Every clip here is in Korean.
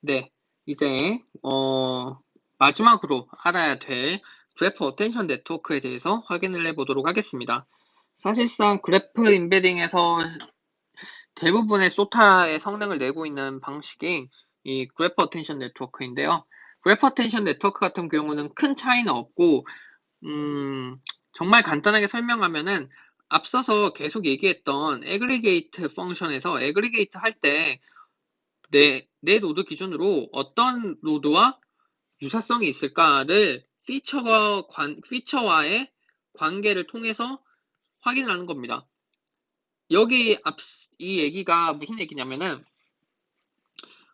네, 이제 마지막으로 알아야 될 그래프 어텐션 네트워크에 대해서 확인을 해보도록 하겠습니다. 사실상 그래프 임베딩에서 대부분의 소타의 성능을 내고 있는 방식이 이 그래프 어텐션 네트워크인데요. 그래프 어텐션 네트워크 같은 경우는 큰 차이는 없고 정말 간단하게 설명하면은 앞서서 계속 얘기했던 애그리게이트 펑션에서 애그리게이트 할 때 내 노드 기준으로 어떤 노드와 유사성이 있을까를 피처와의 관계를 통해서 확인을 하는 겁니다. 여기 이 얘기가 무슨 얘기냐면은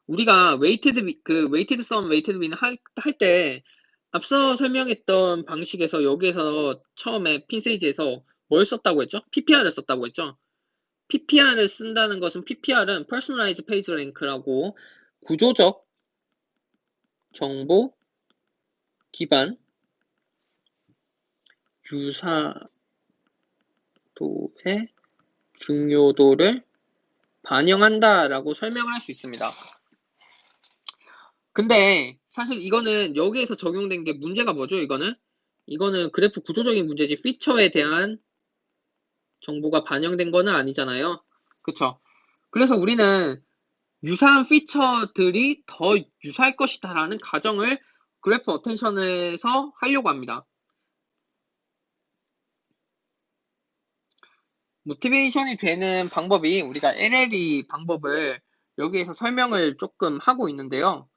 우리가 웨이티드 썸, 웨이티드 윈 할 때 앞서 설명했던 방식에서 여기에서 처음에 핀세이지에서 뭘 썼다고 했죠? PPR을 썼다고 했죠? PPR을 쓴다는 것은 PPR은 Personalized Page Rank라고 구조적 정보 기반 유사도의 중요도를 반영한다라고 설명을 할 수 있습니다. 근데 사실 이거는 여기에서 적용된 게 문제가 뭐죠? 이거는 그래프 구조적인 문제지 피처에 대한 정보가 반영된 거는 아니잖아요. 그쵸? 그래서 우리는 유사한 피처들이 더 유사할 것이다라는 가정을 그래프 어텐션에서 하려고 합니다. 모티베이션이 되는 방법이 우리가 LLE 방법을 여기에서 설명을 조금 하고 있는데요.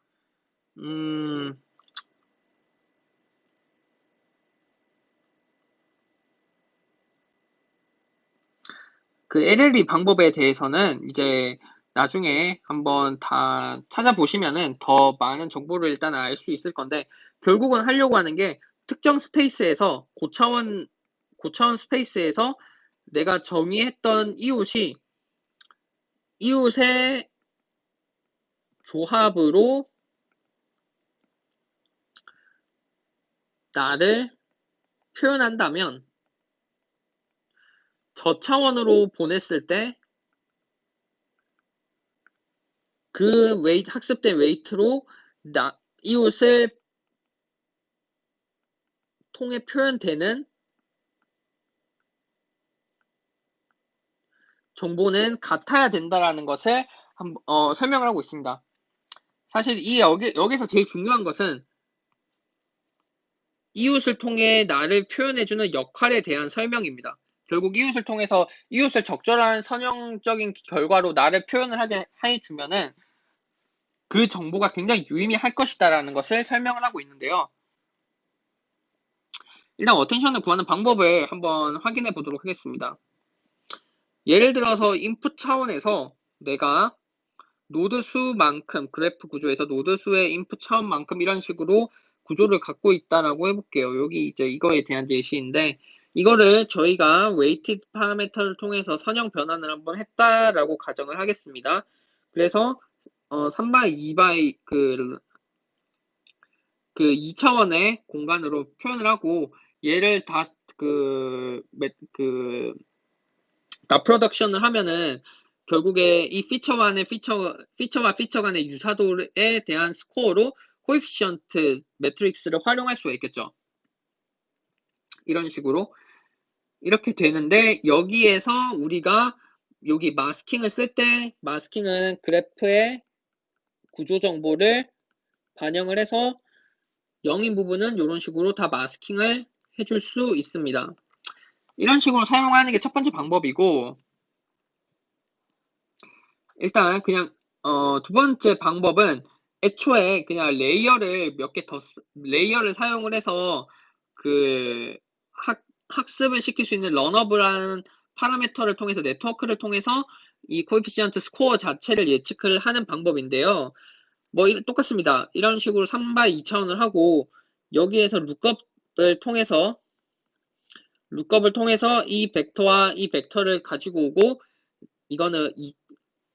그 LLE 방법에 대해서는 이제 나중에 한번 다 찾아보시면은 더 많은 정보를 일단 알 수 있을 건데, 결국은 하려고 하는 게 특정 스페이스에서 고차원 스페이스에서 내가 정의했던 이웃의 조합으로 나를 표현한다면 저차원으로 보냈을 때 그 학습된 웨이트로 이웃을 통해 표현되는 정보는 같아야 된다라는 것을 설명을 하고 있습니다. 사실 여기서 제일 중요한 것은 이웃을 통해 나를 표현해주는 역할에 대한 설명입니다. 결국 이웃을 통해서 이웃을 적절한 선형적인 결과로 나를 표현을 하게 해주면은 그 정보가 굉장히 유의미할 것이다라는 것을 설명을 하고 있는데요. 일단 어텐션을 구하는 방법을 한번 확인해 보도록 하겠습니다. 예를 들어서 인풋 차원에서 내가 노드 수만큼, 그래프 구조에서 노드 수의 인풋 차원만큼 이런 식으로 구조를 갖고 있다라고 해볼게요. 여기 이제 이거에 대한 예시인데, 이거를 저희가 웨이티드 파라미터를 통해서 선형 변환을 한번 했다라고 가정을 하겠습니다. 그래서 3x 2x 그 2차원의 공간으로 표현을 하고 얘를 다 프로덕션을 하면은 결국에 이 피처와 피처 간의 유사도에 대한 스코어로 코에피시언트 매트릭스를 활용할 수가 있겠죠. 이런 식으로 이렇게 되는데, 여기에서 우리가 여기 마스킹을 쓸 때 마스킹은 그래프의 구조 정보를 반영을 해서 0인 부분은 이런 식으로 다 마스킹을 해줄 수 있습니다. 이런 식으로 사용하는 게 첫 번째 방법이고, 일단 그냥 두 번째 방법은 애초에 그냥 레이어를 사용을 해서 그 학습을 시킬 수 있는 런어블한 파라미터를 통해서 네트워크를 통해서 이 코에피시언트 스코어 자체를 예측을 하는 방법인데요. 뭐 똑같습니다. 이런 식으로 3x 2차원을 하고 여기에서 룩업을 통해서 이 벡터와 이 벡터를 가지고 오고, 이거는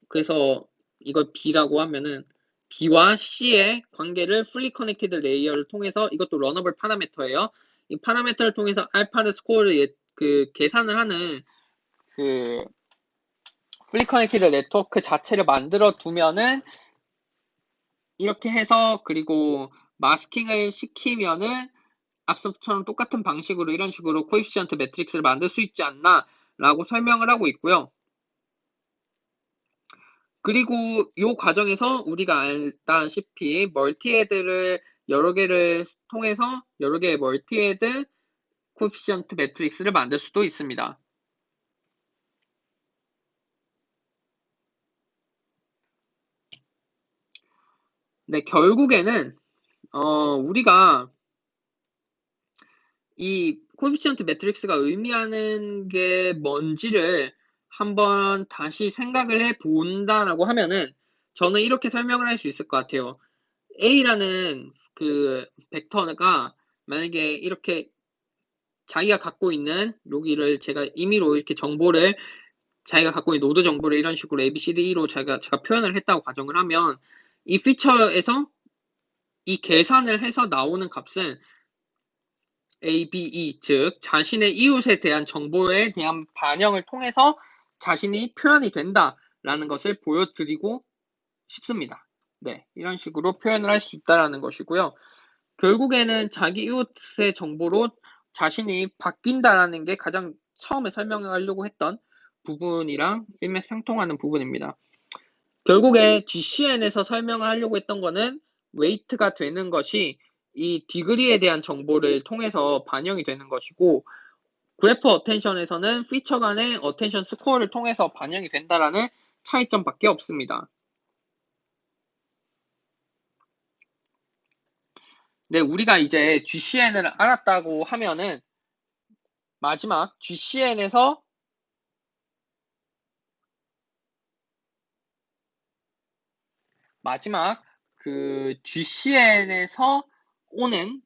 그래서 이걸 B라고 하면은 B와 C의 관계를 fully connected 레이어를 통해서, 이것도 러너블 파라미터예요. 이 파라미터를 통해서 알파를 스코어를 계산을 하는 그 fully connected 네트워크 자체를 만들어 두면은 이렇게 해서 그리고 마스킹을 시키면은 앞서처럼 똑같은 방식으로 이런 식으로 코에피시언트 매트릭스를 만들 수 있지 않나 라고 설명을 하고 있고요. 그리고 이 과정에서 우리가 알다시피 멀티헤드를 여러 개를 통해서 여러 개의 멀티헤드 코에피시언트 매트릭스를 만들 수도 있습니다. 네, 결국에는 우리가 이 코에피시언트 매트릭스가 의미하는 게 뭔지를 한번 다시 생각을 해 본다라고 하면은 저는 이렇게 설명을 할 수 있을 것 같아요. A라는 그 벡터가 만약에 이렇게 자기가 갖고 있는 여기를 제가 임의로 이렇게 정보를 자기가 갖고 있는 노드 정보를 이런 식으로 ABCDE로 제가 표현을 했다고 가정을 하면 이 피처에서 이 계산을 해서 나오는 값은 ABE, 즉 자신의 이웃에 대한 정보에 대한 반영을 통해서 자신이 표현이 된다라는 것을 보여드리고 싶습니다. 네, 이런 식으로 표현을 할 수 있다는 것이고요. 결국에는 자기 이웃의 정보로 자신이 바뀐다라는 게 가장 처음에 설명하려고 했던 부분이랑 일맥상통하는 부분입니다. 결국에 GCN에서 설명을 하려고 했던 거는 웨이트가 되는 것이 이 디그리에 대한 정보를 통해서 반영이 되는 것이고 그래프 어텐션에서는 피처 간의 어텐션 스코어를 통해서 반영이 된다라는 차이점밖에 없습니다. 네, 우리가 이제 GCN을 알았다고 하면은 마지막 GCN에서 그 GCN에서 오는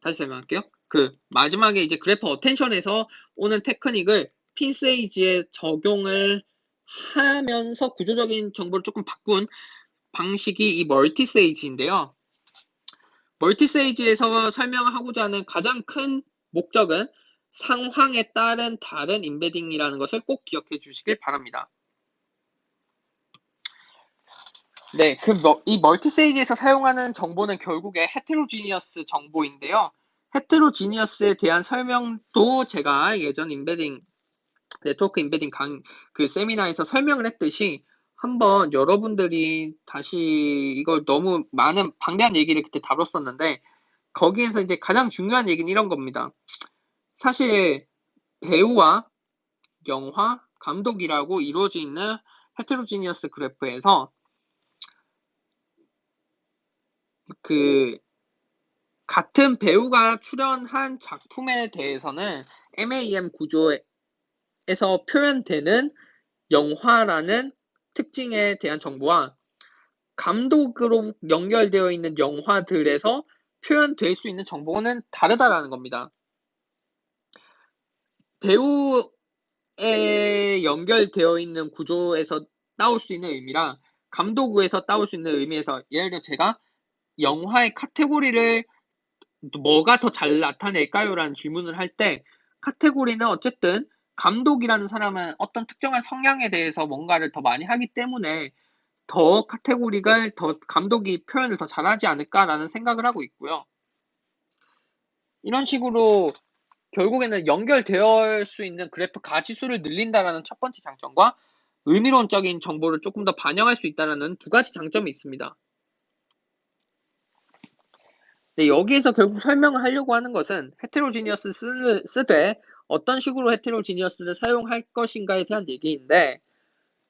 다시 설명할게요. 그 마지막에 이제 그래프 어텐션에서 오는 테크닉을 핀 세이지에 적용을 하면서 구조적인 정보를 조금 바꾼 방식이 이 멀티 세이지인데요. 멀티 세이지에서 설명을 하고자 하는 가장 큰 목적은 상황에 따른 다른 임베딩이라는 것을 꼭 기억해 주시길 바랍니다. 네, 이 멀티 세이지에서 사용하는 정보는 결국에 헤테로지니어스 정보인데요. 헤테로지니어스에 대한 설명도 제가 예전 네트워크 임베딩 그 세미나에서 설명을 했듯이 한번 여러분들이 다시 이걸 너무 많은 방대한 얘기를 그때 다뤘었는데 거기에서 이제 가장 중요한 얘기는 이런 겁니다. 사실 배우와 영화, 감독이라고 이루어져 있는 헤테로지니어스 그래프에서 그 같은 배우가 출연한 작품에 대해서는 MAM 구조에서 표현되는 영화라는 특징에 대한 정보와 감독으로 연결되어 있는 영화들에서 표현될 수 있는 정보는 다르다라는 겁니다. 배우에 연결되어 있는 구조에서 따올 수 있는 의미랑 감독에서 따올 수 있는 의미에서 예를 들어 제가 영화의 카테고리를 뭐가 더 잘 나타낼까요? 라는 질문을 할 때 카테고리는 어쨌든 감독이라는 사람은 어떤 특정한 성향에 대해서 뭔가를 더 많이 하기 때문에 더 카테고리가 더 감독이 표현을 더 잘하지 않을까라는 생각을 하고 있고요. 이런 식으로 결국에는 연결되어 수 있는 그래프 가지수를 늘린다라는 첫 번째 장점과 의미론적인 정보를 조금 더 반영할 수 있다는 두 가지 장점이 있습니다. 네, 여기에서 결국 설명을 하려고 하는 것은 헤테로지니어스 쓰되 어떤 식으로 헤테로지니어스를 사용할 것인가에 대한 얘기인데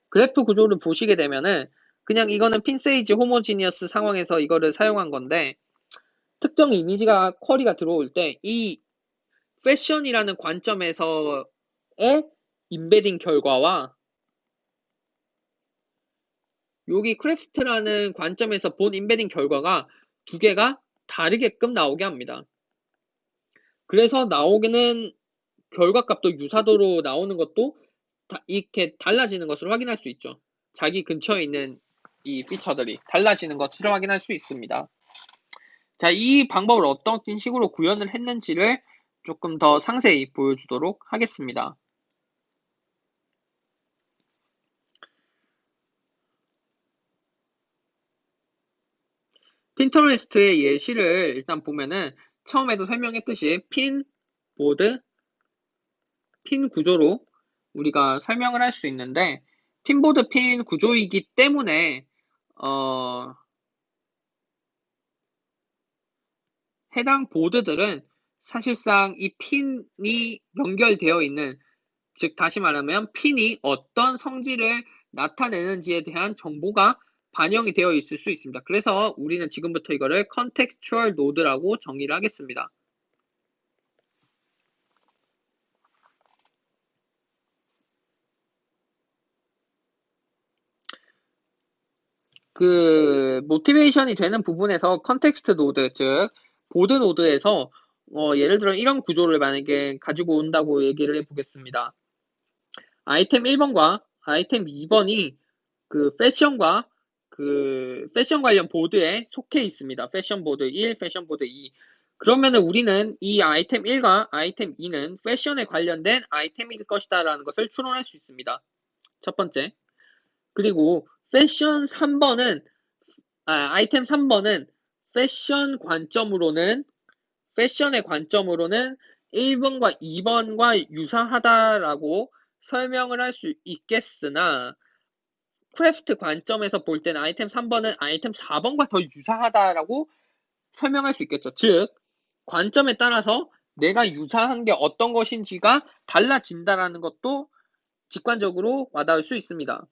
그래프 구조를 보시게 되면은 그냥 이거는 핀세이지 호모지니어스 상황에서 이거를 사용한 건데 특정 이미지가 쿼리가 들어올 때 이 패션이라는 관점에서의 임베딩 결과와 여기 크래프트라는 관점에서 본 임베딩 결과가 두 개가 다르게끔 나오게 합니다. 그래서 나오기는 결과값도 유사도로 나오는 것도 이렇게 달라지는 것을 확인할 수 있죠. 자기 근처에 있는 이 피처들이 달라지는 것을 확인할 수 있습니다. 자, 이 방법을 어떤 식으로 구현을 했는지를 조금 더 상세히 보여주도록 하겠습니다. 핀터레스트의 예시를 일단 보면은 처음에도 설명했듯이 핀, 보드, 핀 구조로 우리가 설명을 할 수 있는데 핀보드 핀 구조이기 때문에 해당 보드들은 사실상 이 핀이 연결되어 있는, 즉 다시 말하면 핀이 어떤 성질을 나타내는지에 대한 정보가 반영이 되어 있을 수 있습니다. 그래서 우리는 지금부터 이거를 contextual node라고 정의를 하겠습니다. 그 모티베이션이 되는 부분에서 컨텍스트 노드, 즉 보드 노드에서 예를 들어 이런 구조를 만약에 가지고 온다고 얘기를 해보겠습니다. 아이템 1번과 아이템 2번이 그 패션 관련 보드에 속해 있습니다. 패션 보드 1, 패션 보드 2. 그러면은 우리는 이 아이템 1과 아이템 2는 패션에 관련된 아이템일 것이다 라는 것을 추론할 수 있습니다. 첫 번째. 그리고 패션 3번은 아이템 3번은 패션의 관점으로는 1번과 2번과 유사하다라고 설명을 할 수 있겠으나 크래프트 관점에서 볼 때는 아이템 3번은 아이템 4번과 더 유사하다라고 설명할 수 있겠죠. 즉 관점에 따라서 내가 유사한 게 어떤 것인지가 달라진다라는 것도 직관적으로 와닿을 수 있습니다.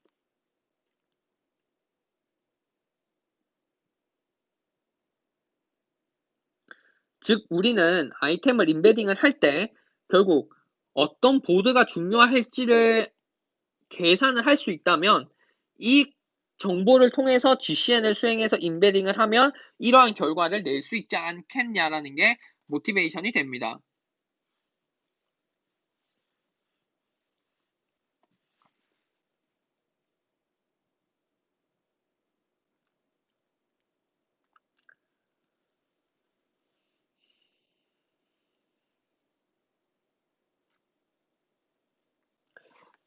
즉 우리는 아이템을 인베딩을 할 때 결국 어떤 보드가 중요할지를 계산을 할 수 있다면 이 정보를 통해서 GCN을 수행해서 인베딩을 하면 이러한 결과를 낼 수 있지 않겠냐라는 게 모티베이션이 됩니다.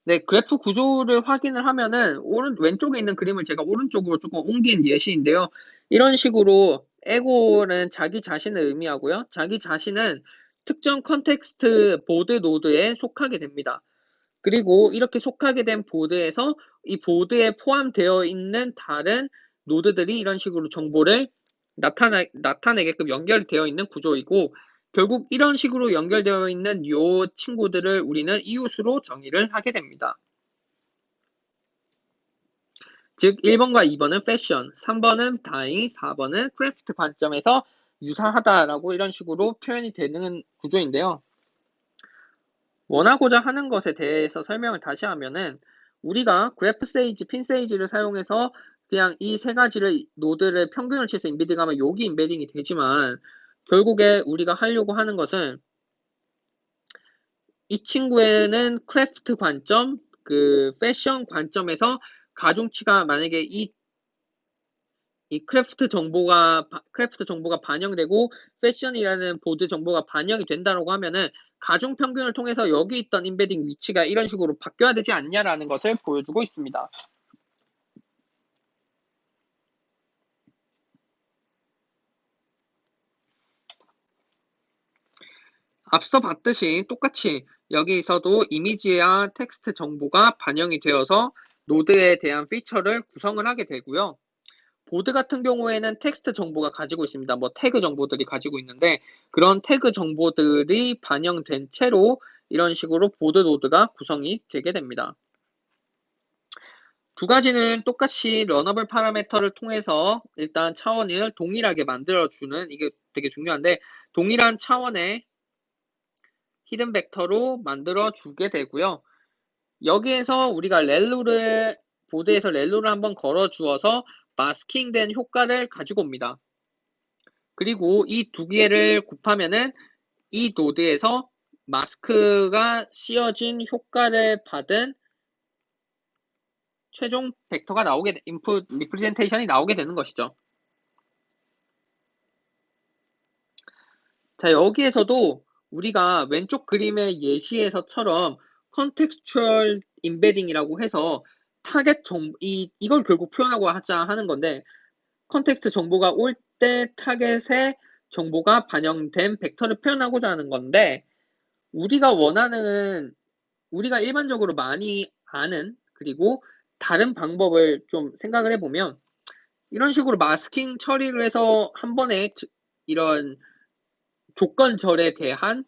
네, 그래프 구조를 확인을 하면은 왼쪽에 있는 그림을 제가 오른쪽으로 조금 옮긴 예시인데요. 이런 식으로 에고는 자기 자신을 의미하고요. 자기 자신은 특정 컨텍스트 보드 노드에 속하게 됩니다. 그리고 이렇게 속하게 된 보드에서 이 보드에 포함되어 있는 다른 노드들이 이런 식으로 정보를 나타내게끔 연결되어 있는 구조이고, 결국 이런 식으로 연결되어 있는 이 친구들을 우리는 이웃으로 정의를 하게 됩니다. 즉 1번과 2번은 패션, 3번은 다이, 4번은 크래프트 관점에서 유사하다라고 이런 식으로 표현이 되는 구조인데요. 원하고자 하는 것에 대해서 설명을 다시 하면은 우리가 그래프 세이지, 핀 세이지를 사용해서 그냥 이 세 가지를 노드를 평균을 치해서 인베딩하면 여기 인베딩이 되지만 결국에 우리가 하려고 하는 것은 이 친구에는 크래프트 관점, 그 패션 관점에서 가중치가 만약에 이 크래프트 정보가 반영되고 패션이라는 보드 정보가 반영이 된다고 하면은 가중 평균을 통해서 여기 있던 인베딩 위치가 이런 식으로 바뀌어야 되지 않냐라는 것을 보여주고 있습니다. 앞서 봤듯이 똑같이 여기서도 이미지와 텍스트 정보가 반영이 되어서 노드에 대한 피처를 구성을 하게 되고요. 보드 같은 경우에는 텍스트 정보가 가지고 있습니다. 뭐 태그 정보들이 가지고 있는데 그런 태그 정보들이 반영된 채로 이런 식으로 보드 노드가 구성이 되게 됩니다. 두 가지는 똑같이 러너블 파라미터를 통해서 일단 차원을 동일하게 만들어주는, 이게 되게 중요한데 동일한 차원의 히든 벡터로 만들어주게 되고요. 여기에서 우리가 보드에서 렐로를 한번 걸어주어서 마스킹된 효과를 가지고 옵니다. 그리고 이 두 개를 곱하면은 이 노드에서 마스크가 씌어진 효과를 받은 최종 벡터가 인풋 리프레젠테이션이 나오게 되는 것이죠. 자, 여기에서도 우리가 왼쪽 그림의 예시에서처럼 contextual embedding이라고 해서 타겟 이걸 결국 표현하고 하자 하는 건데 컨텍스트 정보가 때 타겟의 정보가 반영된 벡터를 표현하고자 하는 건데, 우리가 일반적으로 많이 아는, 그리고 다른 방법을 좀 생각을 해보면, 이런 식으로 마스킹 처리를 해서 한 번에 이런 조건절에 대한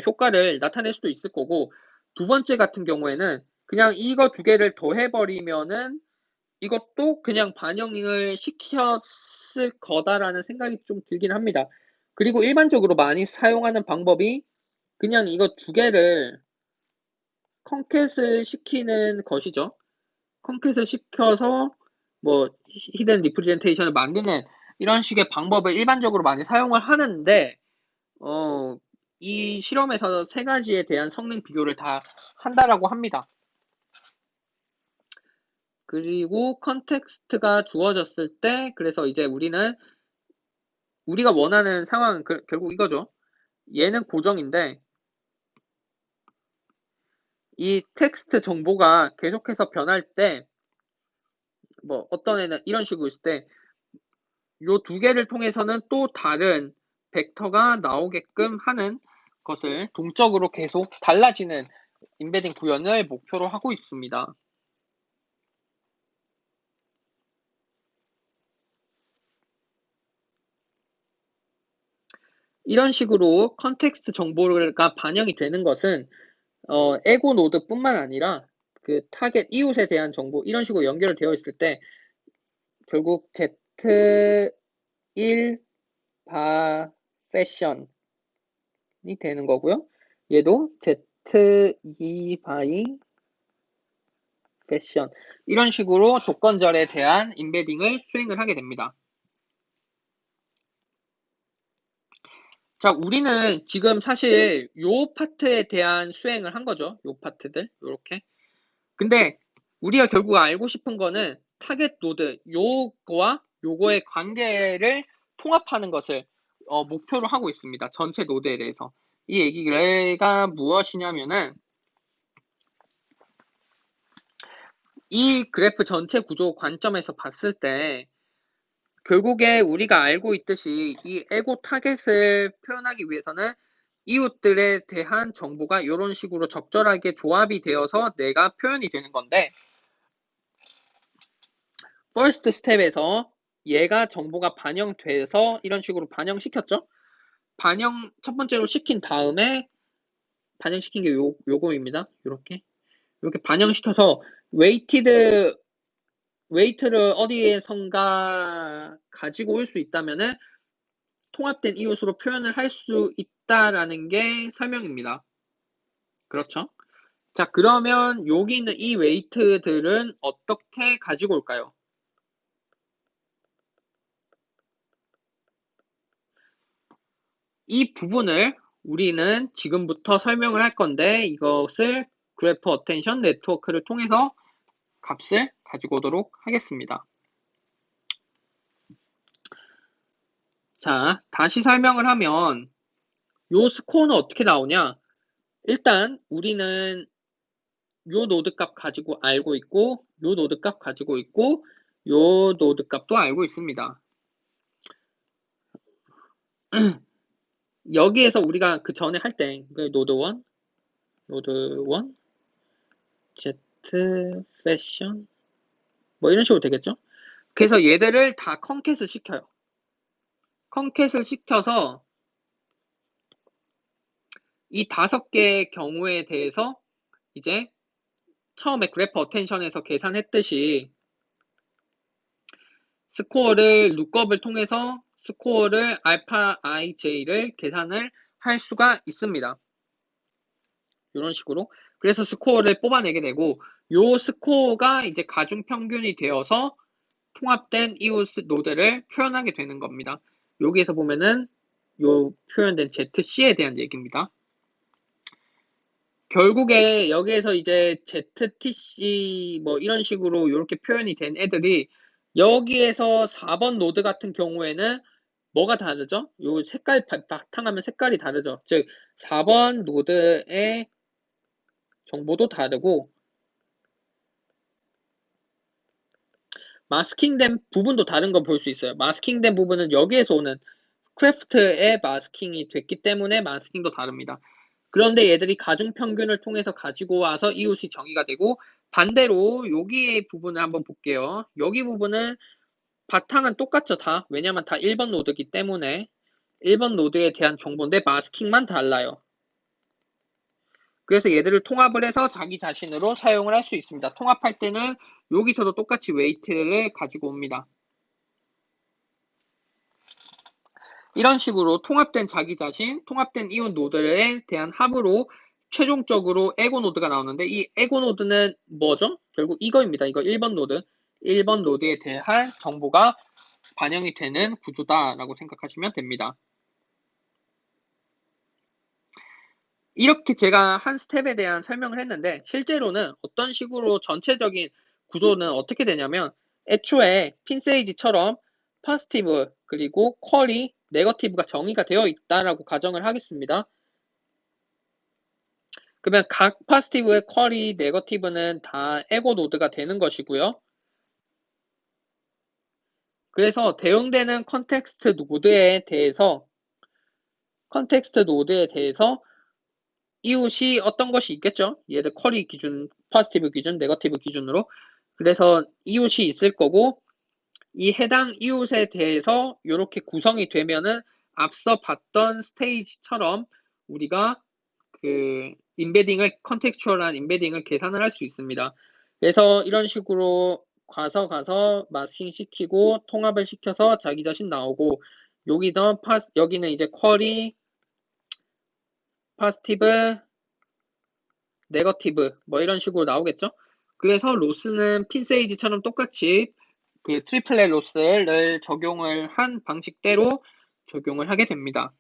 효과를 나타낼 수도 있을 거고, 두 번째 같은 경우에는 그냥 이거 두 개를 더해버리면은 이것도 그냥 반영을 시켰을 거다라는 생각이 좀 들긴 합니다. 그리고 일반적으로 많이 사용하는 방법이 그냥 이거 두 개를 컨캣을 시키는 것이죠. 컨캣을 시켜서 뭐 히든 리프레젠테이션을 만드는 이런 식의 방법을 일반적으로 많이 사용을 하는데, 이 실험에서 세 가지에 대한 성능 비교를 다 한다라고 합니다. 그리고 컨텍스트가 주어졌을 때, 그래서 이제 우리가 원하는 상황은 결국 이거죠. 얘는 고정인데, 이 텍스트 정보가 계속해서 변할 때, 뭐 어떤 애는 이런 식으로 있을 때, 요 두 개를 통해서는 또 다른 벡터가 나오게끔 하는 것을 동적으로 계속 달라지는 임베딩 구현을 목표로 하고 있습니다. 이런 식으로 컨텍스트 정보가 반영이 되는 것은 에고 노드뿐만 아니라 그 타겟 이웃에 대한 정보 이런 식으로 연결되어 있을 때 결국 Z1 바 패션이 되는 거고요. 얘도 Z2 바이 패션 이런 식으로 조건절에 대한 임베딩을 수행을 하게 됩니다. 자, 우리는 지금 사실 요 파트에 대한 수행을 한 거죠. 요 파트들 요렇게. 근데 우리가 결국 알고 싶은 거는 타겟 노드 요거와 요거의 관계를 통합하는 것을 목표로 하고 있습니다. 전체 노드에 대해서. 이 얘기가 무엇이냐면은 이 그래프 전체 구조 관점에서 봤을 때 결국에 우리가 알고 있듯이 이 에고 타겟을 표현하기 위해서는 이웃들에 대한 정보가 이런 식으로 적절하게 조합이 되어서 내가 표현이 되는 건데 퍼스트 스텝에서 얘가 정보가 반영돼서 이런 식으로 반영시켰죠. 첫 번째로 시킨 다음에 반영시킨 게 요거입니다. 이렇게 반영시켜서 웨이트를 어디에선가 가지고 올 수 있다면은 통합된 이웃으로 표현을 할 수 있다라는 게 설명입니다. 그렇죠? 자, 그러면 여기 있는 이 웨이트들은 어떻게 가지고 올까요? 이 부분을 우리는 지금부터 설명을 할 건데 이것을 그래프 어텐션 네트워크를 통해서 값을 가지고 오도록 하겠습니다. 자, 다시 설명을 하면 요 스코어는 어떻게 나오냐? 일단 우리는 요 노드 값 가지고 알고 있고 요 노드 값 가지고 있고 요 노드 값도 알고 있습니다. 여기에서 우리가 그 전에 할 때 노드 1, Z 패션 뭐 이런 식으로 되겠죠? 그래서 얘들을 다 컨캣을 시켜요. 컨캣을 시켜서 이 5개의 경우에 대해서 이제 처음에 그래프 어텐션에서 계산했듯이 스코어를 룩업을 통해서 스코어를 알파 ij를 계산을 할 수가 있습니다. 이런 식으로. 그래서 스코어를 뽑아내게 되고 요 스코어가 이제 가중평균이 되어서 통합된 이웃 노드를 표현하게 되는 겁니다. 여기에서 보면은 요 표현된 ZC에 대한 얘기입니다. 결국에 여기에서 이제 ZTC 뭐 이런 식으로 이렇게 표현이 된 애들이 여기에서 4번 노드 같은 경우에는 뭐가 다르죠? 요 색깔 바탕화면 색깔이 다르죠. 즉 4번 노드의 정보도 다르고 마스킹된 부분도 다른 거 볼 수 있어요. 마스킹된 부분은 여기에서 오는 크래프트의 마스킹이 됐기 때문에 마스킹도 다릅니다. 그런데 얘들이 가중평균을 통해서 가지고 와서 이웃이 정의가 되고, 반대로 여기 부분을 한번 볼게요. 여기 부분은 바탕은 똑같죠, 다. 왜냐면 다 1번 노드이기 때문에 1번 노드에 대한 정보인데 마스킹만 달라요. 그래서 얘들을 통합을 해서 자기 자신으로 사용을 할 수 있습니다. 통합할 때는 여기서도 똑같이 웨이트를 가지고 옵니다. 이런 식으로 통합된 자기 자신, 통합된 이웃 노드에 대한 합으로 최종적으로 에고 노드가 나오는데, 이 에고 노드는 뭐죠? 결국 이거입니다. 이거 1번 노드. 1번 노드에 대한 정보가 반영이 되는 구조다라고 생각하시면 됩니다. 이렇게 제가 한 스텝에 대한 설명을 했는데, 실제로는 어떤 식으로 전체적인 구조는 어떻게 되냐면, 애초에 핀세이지처럼 포지티브 그리고 쿼리, 네거티브가 정의가 되어 있다라고 가정을 하겠습니다. 그러면 각 포지티브의 쿼리, 네거티브는 다 에고 노드가 되는 것이고요. 그래서 대응되는 컨텍스트 노드에 대해서 이웃이 어떤 것이 있겠죠? 얘들 쿼리 기준, 포지티브 기준, 네거티브 기준으로. 그래서 이웃이 있을 거고, 이 해당 이웃에 대해서 이렇게 구성이 되면은 앞서 봤던 스테이지처럼 우리가 그 컨텍스추얼한 인베딩을 계산을 할 수 있습니다. 그래서 이런 식으로 가서 마스킹 시키고 통합을 시켜서 자기 자신 나오고, 여기는 이제 쿼리, 포지티브, 네거티브 뭐 이런 식으로 나오겠죠. 그래서 로스는 핀세이지처럼 똑같이 그 트리플렛 로스를 적용을 한 방식대로 적용을 하게 됩니다.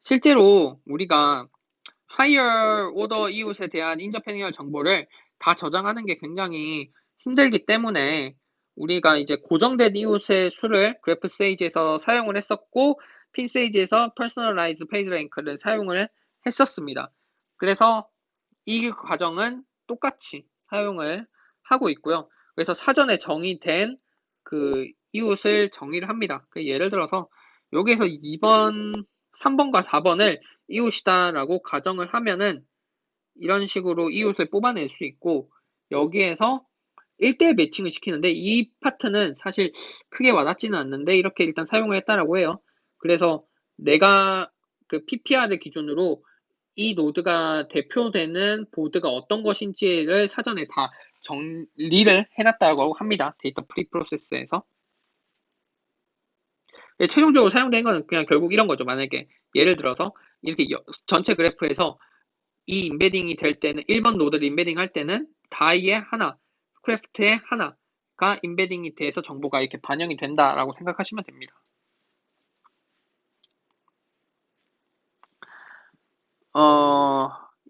실제로 우리가 하이어 오더 이웃에 대한 인저페니얼 정보를 다 저장하는 게 굉장히 힘들기 때문에 우리가 이제 고정된 이웃의 수를 그래프 스테이지에서 사용을 했었고, 핀 스테이지에서 퍼스널라이즈 페이지 랭크를 사용을 했었습니다. 그래서 이 과정은 똑같이 사용을 하고 있고요. 그래서 사전에 정의된 그 이웃을 정의를 합니다. 예를 들어서 여기에서 2번, 3번과 4번을 이웃이다라고 가정을 하면은 이런 식으로 이웃을 뽑아낼 수 있고, 여기에서 1대1 매칭을 시키는데, 이 파트는 사실 크게 와닿지는 않는데 이렇게 일단 사용을 했다라고 해요. 그래서 내가 그 PPR을 기준으로 이 노드가 대표되는 보드가 어떤 것인지를 사전에 다 정리를 해놨다고 합니다. 데이터 프리프로세스에서. 최종적으로 사용된 건 그냥 결국 이런 거죠. 만약에 예를 들어서 이렇게 전체 그래프에서 이 인베딩이 될 때는 1번 노드를 인베딩 할 때는 다이에 하나, 크래프트에 하나가 인베딩이 돼서 정보가 이렇게 반영이 된다라고 생각하시면 됩니다.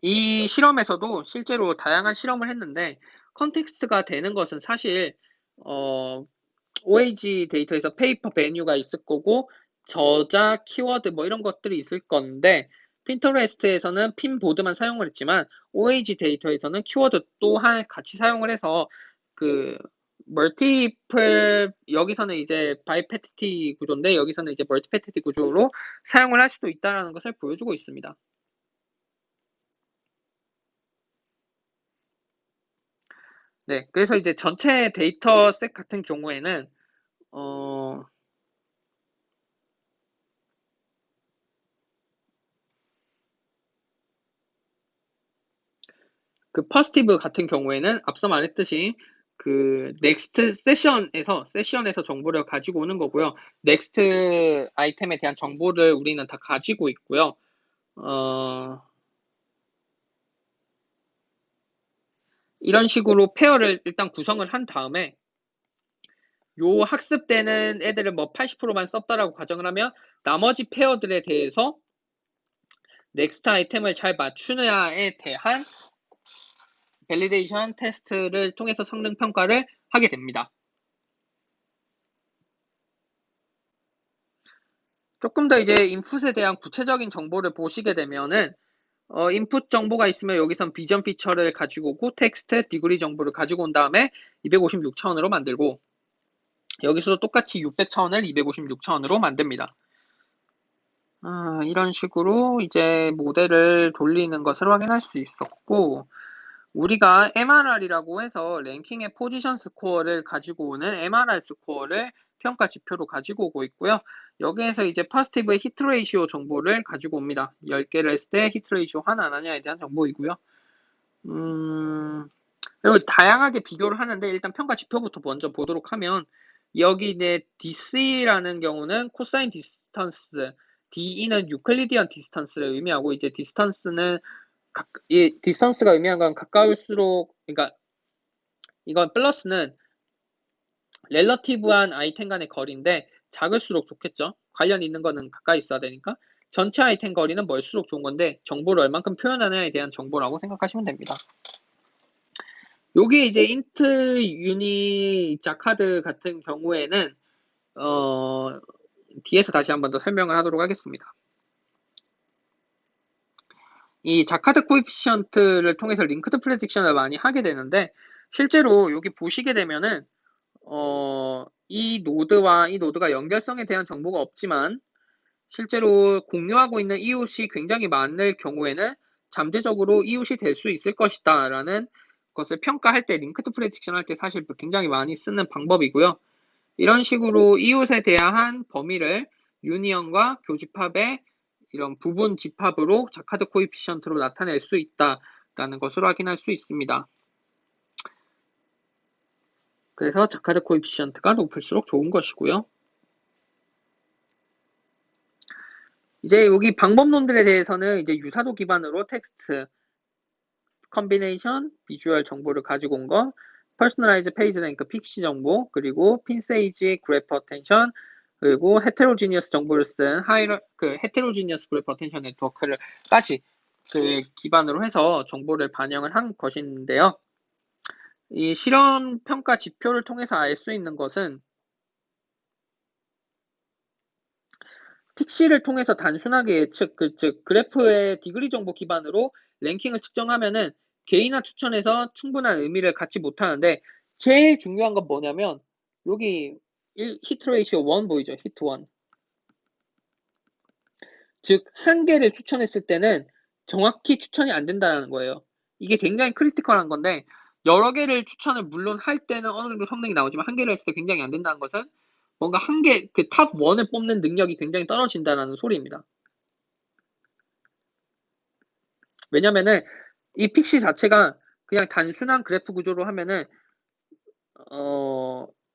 이 실험에서도 실제로 다양한 실험을 했는데, 컨텍스트가 되는 것은 사실 OAG 데이터에서 페이퍼 베뉴가 있을 거고, 저자, 키워드 뭐 이런 것들이 있을 건데, 핀터레스트에서는 핀 보드만 사용을 했지만 OAG 데이터에서는 키워드 또한 같이 사용을 해서 그 멀티플, 여기서는 이제 바이패티티 구조인데 여기서는 이제 멀티패티티 구조로 사용을 할 수도 있다는 것을 보여주고 있습니다. 네, 그래서 이제 전체 데이터셋 같은 경우에는 그 퍼스티브 같은 경우에는 앞서 말했듯이 그 넥스트 세션에서 정보를 가지고 오는 거고요. 넥스트 아이템에 대한 정보를 우리는 다 가지고 있고요. 이런 식으로 페어를 일단 구성을 한 다음에 요 학습되는 애들을 뭐 80%만 썼다라고 가정을 하면 나머지 페어들에 대해서 넥스트 아이템을 잘 맞추느냐에 대한 밸리데이션 테스트를 통해서 성능 평가를 하게 됩니다. 조금 더 이제 인풋에 대한 구체적인 정보를 보시게 되면은 인풋 정보가 있으면 여기선 비전 피처를 가지고 오고 텍스트, 디그리 정보를 가지고 온 다음에 256차원으로 만들고 여기서도 똑같이 600차원을 256차원으로 만듭니다. 이런 식으로 이제 모델을 돌리는 것을 확인할 수 있었고 우리가 MRR이라고 해서 랭킹의 포지션 스코어를 가지고 오는 MRR 스코어를 평가 지표로 가지고 오고 있고요. 여기에서 이제 포지티브의 히트 레이시오 정보를 가지고 옵니다. 10개를 했을 때 히트 레이시오 하나 안 하냐에 대한 정보이고요. 그리고 다양하게 비교를 하는데 일단 평가 지표부터 먼저 보도록 하면 여기 이제 DC라는 경우는 코사인 디스턴스, DE는 유클리디언 디스턴스를 의미하고 이제 디스턴스는 이 디스턴스가 의미하는 건 가까울수록 그러니까 이건 플러스는 렐러티브한 아이템 간의 거리인데 작을수록 좋겠죠. 관련 있는 거는 가까이 있어야 되니까 전체 아이템 거리는 멀수록 좋은 건데 정보를 얼만큼 표현하느냐에 대한 정보라고 생각하시면 됩니다. 요게 이제 인트 유니 자카드 같은 경우에는 뒤에서 다시 한번 더 설명을 하도록 하겠습니다. 이 자카드 코에피시언트를 통해서 링크드 프레딕션을 많이 하게 되는데 실제로 여기 보시게 되면은 이 노드와 이 노드가 연결성에 대한 정보가 없지만 실제로 공유하고 있는 이웃이 굉장히 많을 경우에는 잠재적으로 이웃이 될 수 있을 것이다 라는 것을 평가할 때 링크드 프레딕션 할 때 사실 굉장히 많이 쓰는 방법이고요. 이런 식으로 이웃에 대한 범위를 유니언과 교집합의 이런 부분 집합으로 자카드 코에피시언트로 나타낼 수 있다라는 것을 확인할 수 있습니다. 그래서 자카드 코에피시언트가 높을수록 좋은 것이고요. 이제 여기 방법론들에 대해서는 이제 유사도 기반으로 텍스트, 컨비네이션, 비주얼 정보를 가지고 온 거, 퍼스널라이즈 페이지 랭크 픽시 정보, 그리고 핀세이지 그래프 어텐션, 그리고 헤테로지니어스 정보를 쓴 헤테로지니어스 그래프 어텐션 네트워크를까지 기반으로 해서 정보를 반영을 한 것인데요. 이 실험 평가 지표를 통해서 알 수 있는 것은 픽시를 통해서 단순하게 예측, 즉 그래프의 디그리 정보 기반으로 랭킹을 측정하면은 개인화 추천에서 충분한 의미를 갖지 못하는데 제일 중요한 건 뭐냐면 여기 히트 레이시오 1 보이죠? 히트 1. 즉 한 개를 추천했을 때는 정확히 추천이 안 된다는 거예요. 이게 굉장히 크리티컬한 건데 여러 개를 추천을 물론 할 때는 어느 정도 성능이 나오지만 한 개를 했을 때 굉장히 안 된다는 것은 뭔가 한 개, 탑 1을 뽑는 능력이 굉장히 떨어진다는 소리입니다. 왜냐면은 이 픽시 자체가 그냥 단순한 그래프 구조로 하면은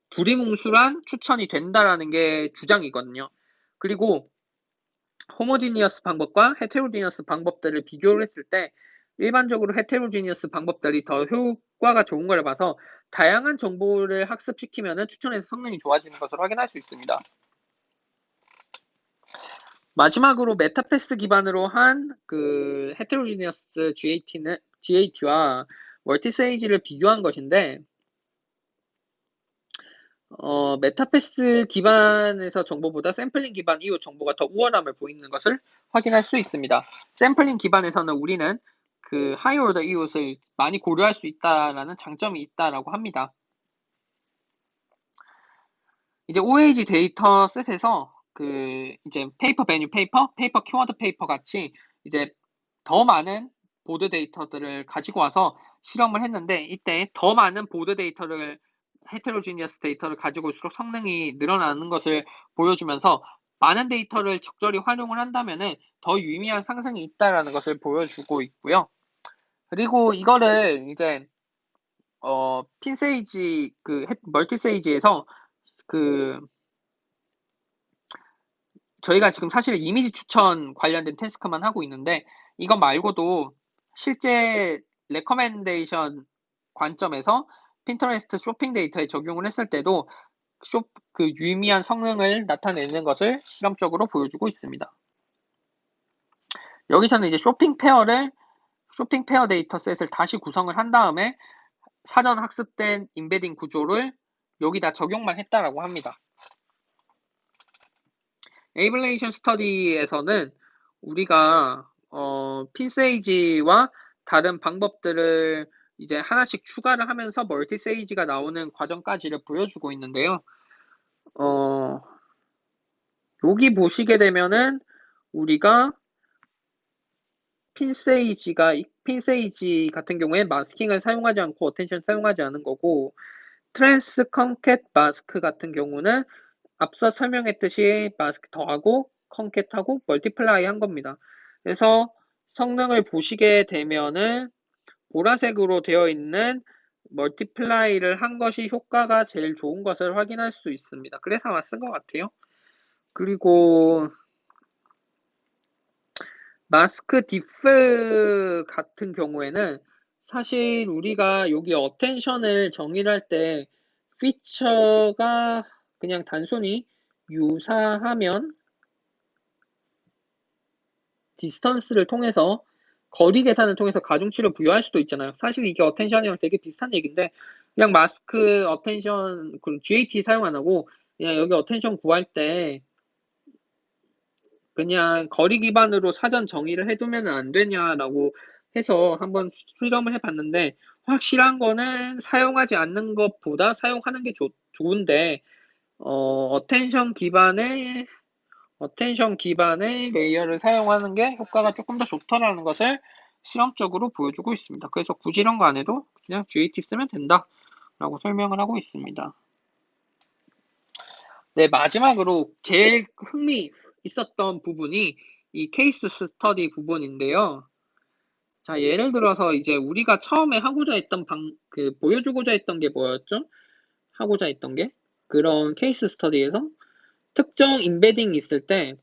두리뭉술한 추천이 된다라는 게 주장이거든요. 그리고 호모지니어스 방법과 헤테로지니어스 방법들을 비교를 했을 때 일반적으로 헤테로지니어스 방법들이 더 효과가 좋은 걸 봐서 다양한 정보를 학습시키면은 추천에서 성능이 좋아지는 것을 확인할 수 있습니다. 마지막으로 메타패스 기반으로 한 헤테로지니어스 GAT와 멀티세이지를 비교한 것인데 메타패스 기반에서 정보보다 샘플링 기반 이후 정보가 더 우월함을 보이는 것을 확인할 수 있습니다. 샘플링 기반에서는 우리는 하이오더 이웃을 많이 고려할 수 있다라는 장점이 있다라고 합니다. 이제 OAG 데이터 셋에서 이제 페이퍼 베뉴 페이퍼 키워드 페이퍼 같이 이제 더 많은 보드 데이터들을 가지고 와서 실험을 했는데 이때 더 많은 보드 데이터를 헤테로지니어스 데이터를 가지고 올수록 성능이 늘어나는 것을 보여주면서 많은 데이터를 적절히 활용을 한다면은 더 유의미한 상승이 있다라는 것을 보여주고 있고요. 그리고 이거를 이제 핀세이지 멀티세이지에서 저희가 지금 사실 이미지 추천 관련된 태스크만 하고 있는데 이거 말고도 실제 레커멘데이션 관점에서 핀터레스트 쇼핑 데이터에 적용을 했을 때도 유의미한 성능을 나타내는 것을 실험적으로 보여주고 있습니다. 여기서는 이제 쇼핑 페어 데이터셋을 다시 구성을 한 다음에 사전 학습된 인베딩 구조를 여기다 적용만 했다라고 합니다. 에이블레이션 스터디에서는 우리가 핀세이지와 다른 방법들을 이제 하나씩 추가를 하면서 멀티세이지가 나오는 과정까지를 보여주고 있는데요. 여기 보시게 되면은 우리가 핀세이지 같은 경우에 마스킹을 사용하지 않고 어텐션 사용하지 않은 거고, 트랜스 컨캣 마스크 같은 경우는 앞서 설명했듯이 마스크 더하고 컨캣하고 멀티플라이 한 겁니다. 그래서 성능을 보시게 되면은 보라색으로 되어 있는 멀티플라이를 한 것이 효과가 제일 좋은 것을 확인할 수 있습니다. 그래서 아마 쓴 것 같아요. 그리고 마스크 디프 같은 경우에는 사실 우리가 여기 어텐션을 정의를 할 때 피처가 그냥 단순히 유사하면 디스턴스를 통해서 거리 계산을 통해서 가중치를 부여할 수도 있잖아요. 사실 이게 어텐션이랑 되게 비슷한 얘기인데 그냥 마스크 어텐션 GAT 사용 안 하고 그냥 여기 어텐션 구할 때 그냥 거리 기반으로 사전 정의를 해두면 안 되냐라고 해서 한번 실험을 해봤는데 확실한 거는 사용하지 않는 것보다 사용하는 게 좋은데 어텐션 기반의 레이어를 사용하는 게 효과가 조금 더 좋다라는 것을 실험적으로 보여주고 있습니다. 그래서 굳이 이런 거 안 해도 그냥 GAT 쓰면 된다라고 설명을 하고 있습니다. 네, 마지막으로 제일 흥미 있었던 부분이 이 케이스 스터디 부분인데요. 자, 예를 들어서 이제 우리가 처음에 하고자 했던 보여주고자 했던 게 뭐였죠? 하고자 했던 게 그런 케이스 스터디에서 특정 인베딩이 있을 때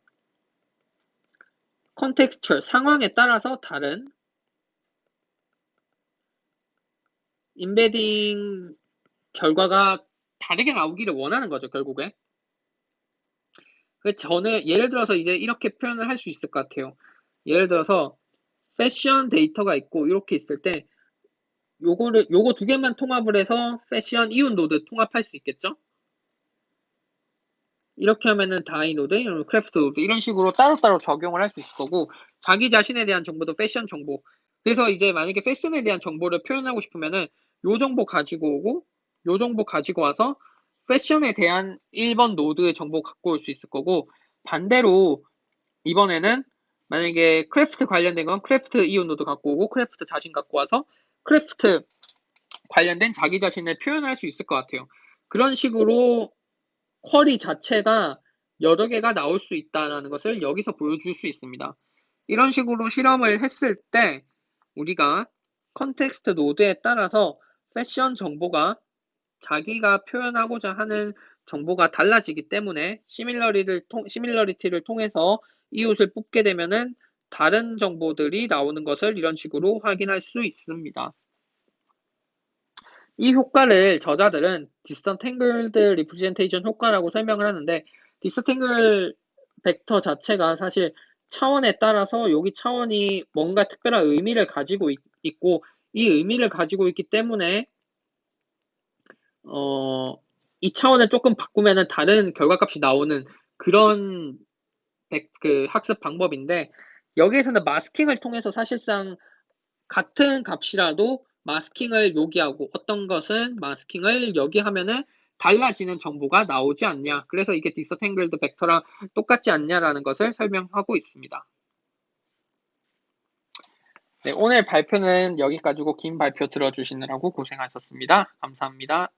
컨텍스처 상황에 따라서 다른 인베딩 결과가 다르게 나오기를 원하는 거죠, 결국에. 저는 예를 들어서 이제 이렇게 표현을 할 수 있을 것 같아요. 예를 들어서 패션 데이터가 있고 이렇게 있을 때 요거 두 개만 통합을 해서 패션 이웃 노드 통합할 수 있겠죠? 이렇게 하면은 다이 노드, 크래프트 노드 이런 식으로 따로따로 적용을 할 수 있을 거고 자기 자신에 대한 정보도 패션 정보. 그래서 이제 만약에 패션에 대한 정보를 표현하고 싶으면은 요 정보 가지고 오고 요 정보 가지고 와서 패션에 대한 1번 노드의 정보 갖고 올 수 있을 거고 반대로 이번에는 만약에 크래프트 관련된 건 크래프트 이웃 노드 갖고 오고 크래프트 자신 갖고 와서 크래프트 관련된 자기 자신을 표현할 수 있을 것 같아요. 그런 식으로 쿼리 자체가 여러 개가 나올 수 있다는 것을 여기서 보여줄 수 있습니다. 이런 식으로 실험을 했을 때 우리가 컨텍스트 노드에 따라서 패션 정보가 자기가 표현하고자 하는 정보가 달라지기 때문에 시밀러리티를 통해서 이웃을 뽑게 되면은 다른 정보들이 나오는 것을 이런 식으로 확인할 수 있습니다. 이 효과를 저자들은 디스턴탱글드 리프레젠테이션 효과라고 설명을 하는데 디스턴탱글 벡터 자체가 사실 차원에 따라서 여기 차원이 뭔가 특별한 의미를 가지고 있고 이 의미를 가지고 있기 때문에 이 차원을 조금 바꾸면은 다른 결과값이 나오는 그런 학습 방법인데 여기에서는 마스킹을 통해서 사실상 같은 값이라도 마스킹을 여기 하고 어떤 것은 마스킹을 여기 하면은 달라지는 정보가 나오지 않냐. 그래서 이게 디스탱글드 벡터랑 똑같지 않냐라는 것을 설명하고 있습니다. 네, 오늘 발표는 여기까지고 긴 발표 들어주시느라고 고생하셨습니다. 감사합니다.